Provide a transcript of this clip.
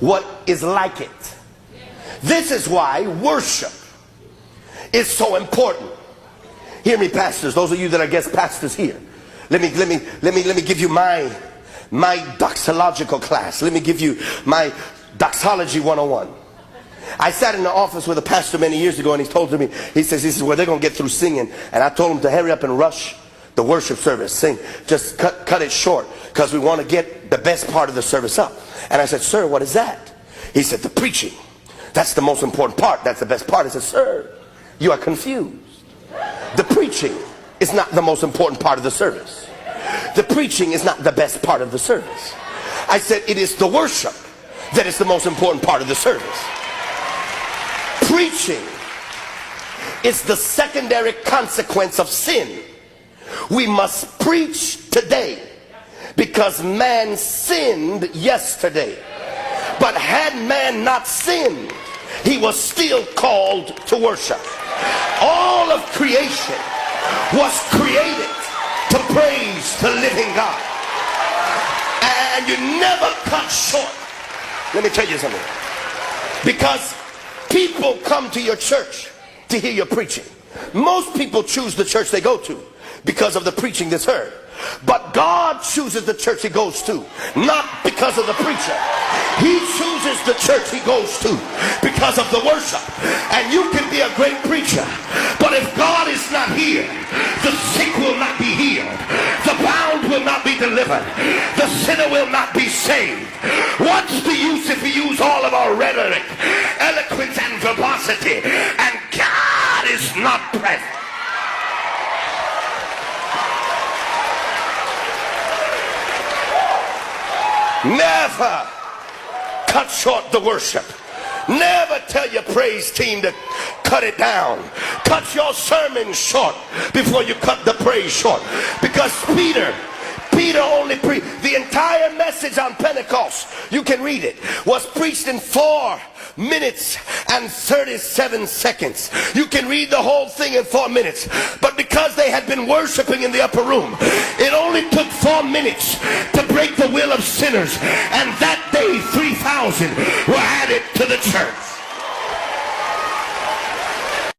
what is like it. This is why worship is so important. Hear me, pastors, those of you that are guest pastors here. Let me give you my doxological class. Let me give you my doxology 101. I sat in the office with a pastor many years ago, and he told me, he says, well, they're going to get through singing. And I told him to hurry up and rush the worship service. Sing, just cut it short, because we want to get the best part of the service up. And I said, sir, what is that? He said, the preaching. That's the most important part. That's the best part. I said, sir, you are confused. The preaching is not the most important part of the service. The preaching is not the best part of the service. I said, it is the worship that is the most important part of the service. Preaching is the secondary consequence of sin. We must preach today because man sinned yesterday. But had man not sinned, he was still called to worship. All of creation was created to praise the living God. And you never cut short. Let me tell you something. Because people come to your church to hear your preaching. Most people choose the church they go to because of the preaching that's heard. But God chooses the church he goes to, not because of the preacher. He chooses the church he goes to because of the worship. And you can be a great preacher, but if God is not here, the sick will not be healed, the bound will not be delivered, the sinner will not be saved. What's the use if we use all of our rhetoric, eloquence, and verbosity, and God is not present? Never cut short the worship. Never tell your praise team to cut it down. Cut your sermon short before you cut the praise short. Because Peter only preached. The entire message on Pentecost, you can read it, was preached in 4 minutes and 37 seconds. You can read the whole thing in 4 minutes. But because they had been worshiping in the upper room, it only took 4 minutes to break the will of sinners. And that day 3,000 were added to the church.